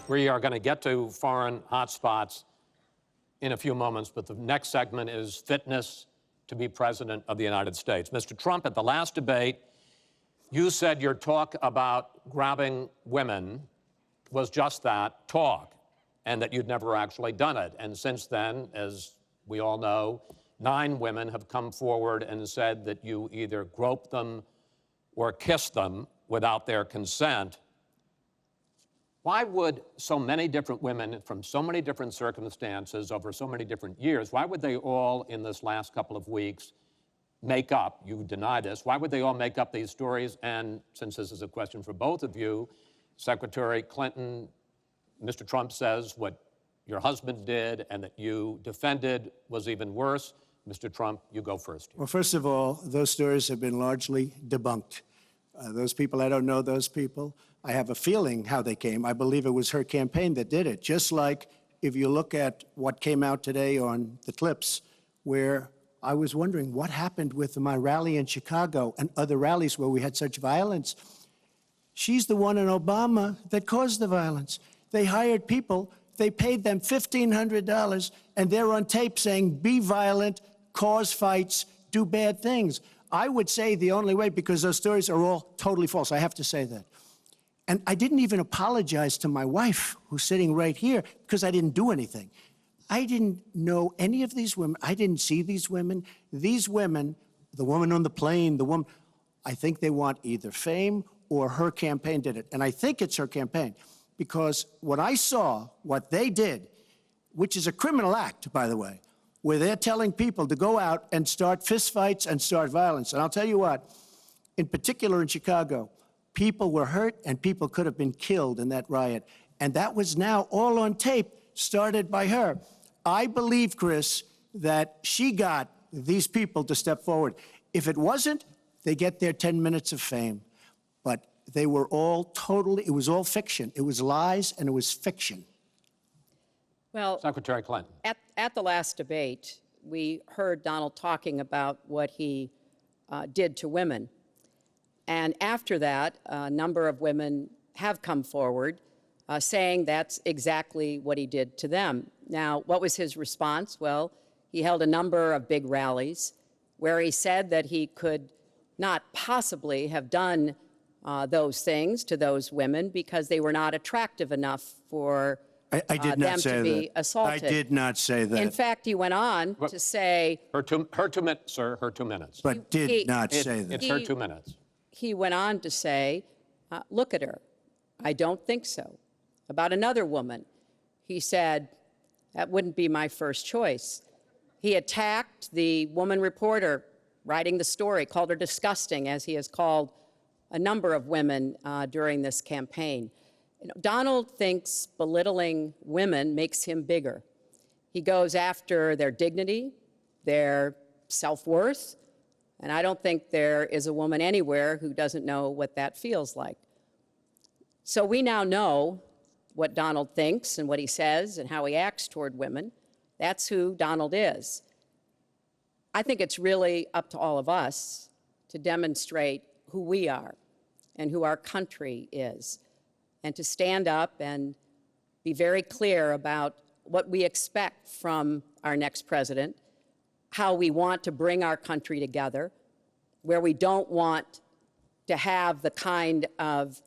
We are going to get to foreign hotspots in a few moments, but the next segment is fitness to be president of the United States. Mr. Trump, at the last debate, you said your talk about grabbing women was just that, talk, and that you'd never actually done it. And since then, as we all know, 9 women have come forward and said that you either groped them or kissed them without their consent. Why would so many different women from so many different circumstances over so many different years, why would they all in this last couple of weeks make up, you deny this, why would they all make up these stories? And since this is a question for both of you, Secretary Clinton, Mr. Trump says what your husband did and that you defended was even worse. Mr. Trump, you go first. Well, first of all, those stories have been largely debunked. Those people, I don't know those people. I have a feeling how they came. I believe it was her campaign that did it. Just like if you look at what came out today on the clips, where I was wondering what happened with my rally in Chicago and other rallies where we had such violence. She's the one in Obama that caused the violence. They hired people, they paid them $1,500, and they're on tape saying, be violent, cause fights, do bad things. I would say the only way, because those stories are all totally false, I have to say that. And I didn't even apologize to my wife, who's sitting right here, because I didn't do anything. I didn't know any of these women. I didn't see these women. These women, the woman on the plane, the woman, I think they want either fame or her campaign did it. And I think it's her campaign, because when I saw what they did, which is a criminal act, by the way, where they're telling people to go out and start fistfights and start violence. And I'll tell you what, in particular in Chicago, people were hurt and people could have been killed in that riot. And that was now all on tape, started by her. I believe, Chris, that she got these people to step forward. If it wasn't, they get their 10 minutes of fame. But they were all totally, it was all fiction. It was lies and it was fiction. Well, Secretary Clinton. At the last debate, we heard Donald talking about what he did to women. And after that, a number of women have come forward saying that's exactly what he did to them. Now, what was his response? Well, he held a number of big rallies where he said that he could not possibly have done those things to those women because they were not attractive enough for them to be assaulted. I did not say that. In fact, he went on to say... Her 2 minutes, sir, her 2 minutes. But did not say that. It's her 2 minutes. He went on to say, look at her. I don't think so. About another woman, he said, that wouldn't be my first choice. He attacked the woman reporter writing the story, called her disgusting, as he has called a number of women during this campaign. You know, Donald thinks belittling women makes him bigger. He goes after their dignity, their self-worth, and I don't think there is a woman anywhere who doesn't know what that feels like. So we now know what Donald thinks and what he says and how he acts toward women. That's who Donald is. I think it's really up to all of us to demonstrate who we are and who our country is, and to stand up and be very clear about what we expect from our next president, how we want to bring our country together, where we don't want to have the kind of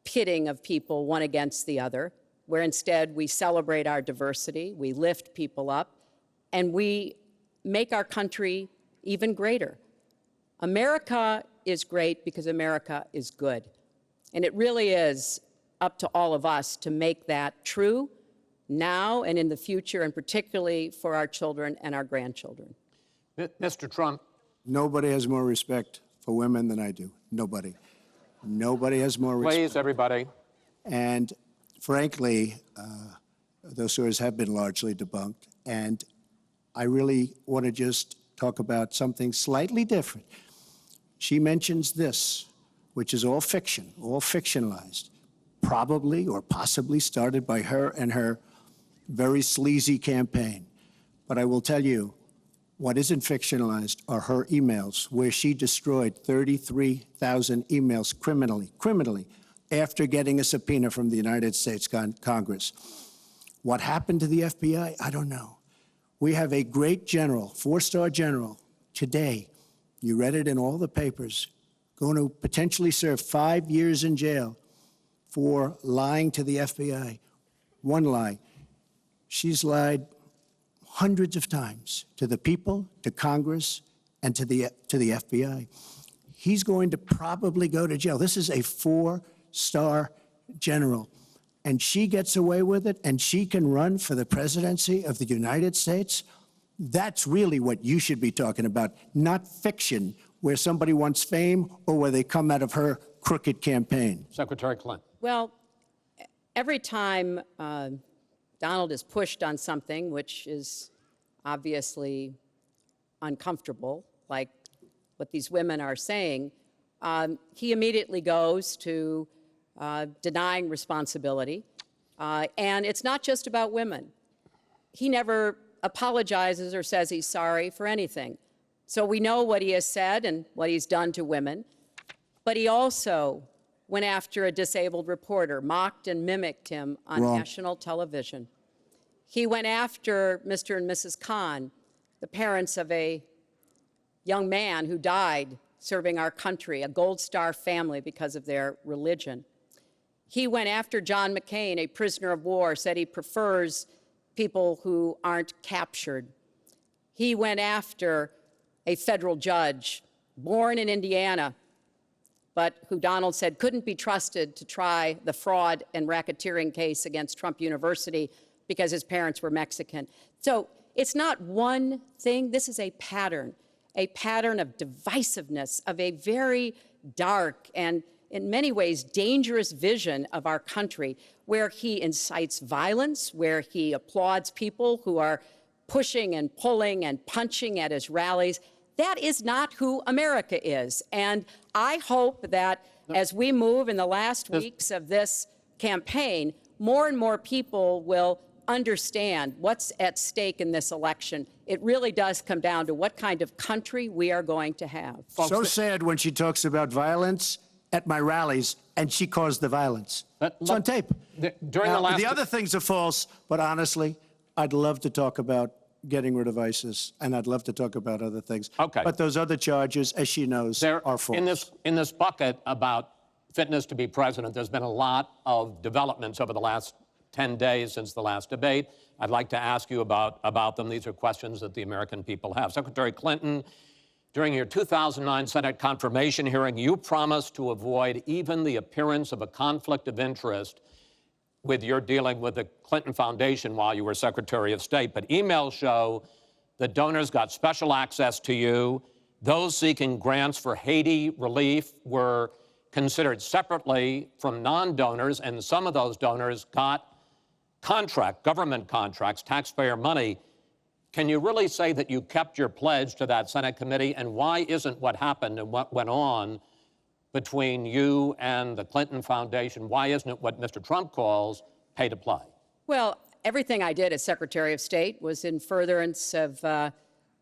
pitting of people one against the other, where instead we celebrate our diversity, we lift people up, and we make our country even greater. America is great because America is good. And it really is up to all of us to make that true now and in the future, and particularly for our children and our grandchildren. Mr. Trump. Nobody has more respect for women than I do. Nobody. Nobody has more respect. Please, everybody. And frankly, those stories have been largely debunked. And I really want to just talk about something slightly different. She mentions this, which is all fiction, all fictionalized, probably or possibly started by her and her very sleazy campaign. But I will tell you, what isn't fictionalized are her emails, where she destroyed 33,000 emails criminally, after getting a subpoena from the United States Congress. What happened to the FBI? I don't know. We have a great general, four-star general, today, you read it in all the papers, going to potentially serve 5 years in jail for lying to the FBI. One lie. She's lied hundreds of times to the people, to Congress, and to the FBI. He's going to probably go to jail. This is a four-star general. And she gets away with it, and she can run for the presidency of the United States. That's really what you should be talking about, not fiction, where somebody wants fame or where they come out of her crooked campaign. Secretary Clinton. Well, every time Donald is pushed on something which is obviously uncomfortable, like what these women are saying, he immediately goes to denying responsibility. And it's not just about women. He never apologizes or says he's sorry for anything. So we know what he has said and what he's done to women. But he also went after a disabled reporter, mocked and mimicked him on national television. He went after Mr. and Mrs. Khan, the parents of a young man who died serving our country, a Gold Star family because of their religion. He went after John McCain, a prisoner of war, said he prefers people who aren't captured. He went after a federal judge, born in Indiana, but who Donald said couldn't be trusted to try the fraud and racketeering case against Trump University because his parents were Mexican. So it's not one thing. This is a pattern of divisiveness, of a very dark and in many ways dangerous vision of our country, where he incites violence, where he applauds people who are pushing and pulling and punching at his rallies. That is not who America is. And I hope that as we move in the last weeks of this campaign, more and more people will understand what's at stake in this election. It really does come down to what kind of country we are going to have. So sad when she talks about violence at my rallies, and she caused the violence. It's on tape. The other things are false, but honestly, I'd love to talk about getting rid of ISIS, and I'd love to talk about other things. Okay. But those other charges, as she knows, are false. In this bucket about fitness to be president, there's been a lot of developments over the last 10 days since the last debate. I'd like to ask you about them. These are questions that the American people have. Secretary Clinton, during your 2009 Senate confirmation hearing, you promised to avoid even the appearance of a conflict of interest with your dealing with the Clinton Foundation while you were Secretary of State. But emails show that donors got special access to you. Those seeking grants for Haiti relief were considered separately from non-donors, and some of those donors got government contracts, taxpayer money. Can you really say that you kept your pledge to that Senate committee? And why isn't what happened and what went on between you and the Clinton Foundation, why isn't it what Mr. Trump calls pay to play? Well, everything I did as Secretary of State was in furtherance of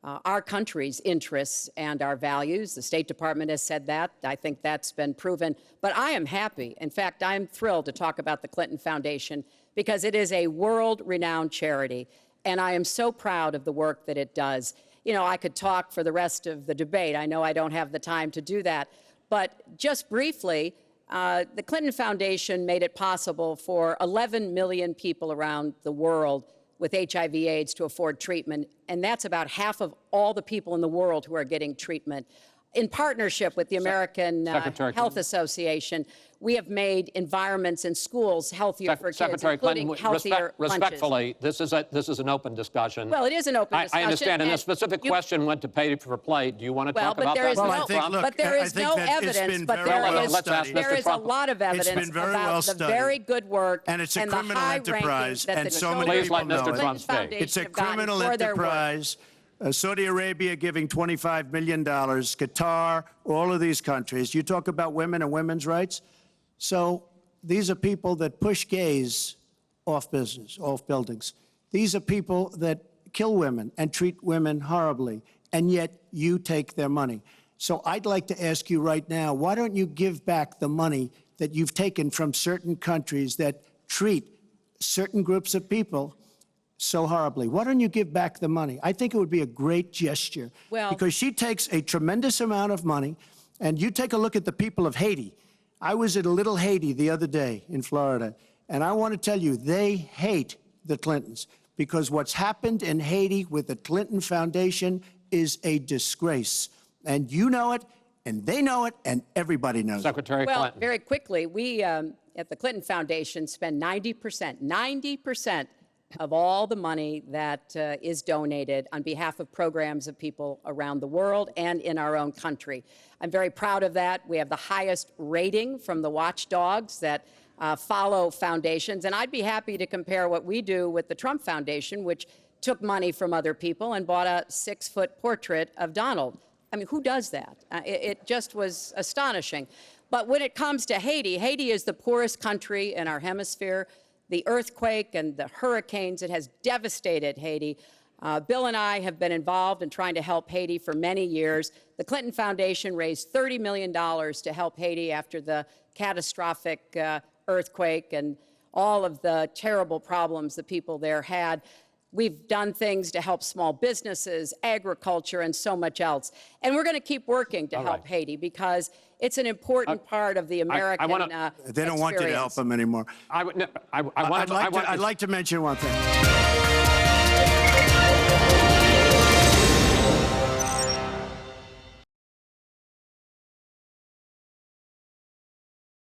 our country's interests and our values. The State Department has said that. I think that's been proven. But I am happy. In fact, I'm thrilled to talk about the Clinton Foundation because it is a world-renowned charity. And I am so proud of the work that it does. You know, I could talk for the rest of the debate. I know I don't have the time to do that. But just briefly, the Clinton Foundation made it possible for 11 million people around the world with HIV/AIDS to afford treatment. And that's about half of all the people in the world who are getting treatment. In partnership with the American Health Association, we have environments environments in schools healthier for kids, Secretary including Clinton, healthier respectfully, this is an open discussion. Well, it is an open discussion. I understand, and the specific question went to pay for play. Do you want to talk about that? But there is no evidence, but there is a lot of evidence about the very good work and it's a criminal enterprise, and so many people know it. It's a criminal enterprise. Saudi Arabia giving $25 million, Qatar, all of these countries. You talk about women and women's rights. So these are people that push gays off buildings. These are people that kill women and treat women horribly, and yet you take their money. So I'd like to ask you right now, why don't you give back the money that you've taken from certain countries that treat certain groups of people so horribly. Why don't you give back the money? I think it would be a great gesture. Well, because she takes a tremendous amount of money, and you take a look at the people of Haiti. I was at a little Haiti the other day in Florida, and I want to tell you, they hate the Clintons because what's happened in Haiti with the Clinton Foundation is a disgrace. And you know it, and they know it, and everybody knows Secretary it. Well, Clinton. very quickly, we at the Clinton Foundation spend 90% of all the money that is donated on behalf of programs of people around the world and in our own country. I'm very proud of that. We have the highest rating from the watchdogs that follow foundations, and I'd be happy to compare what we do with the Trump Foundation, which took money from other people and bought a 6-foot portrait of Donald. I mean, who does that? It just was astonishing. But when it comes to Haiti, Haiti is the poorest country in our hemisphere. The earthquake and the hurricanes, it has devastated Haiti. Bill and I have been involved in trying to help Haiti for many years. The Clinton Foundation raised $30 million to help Haiti after the catastrophic earthquake and all of the terrible problems the people there had. We've done things to help small businesses, agriculture, and so much else. And we're going to keep working to help Haiti because it's an important part of the American They don't want you to help them anymore. I'd like to mention one thing.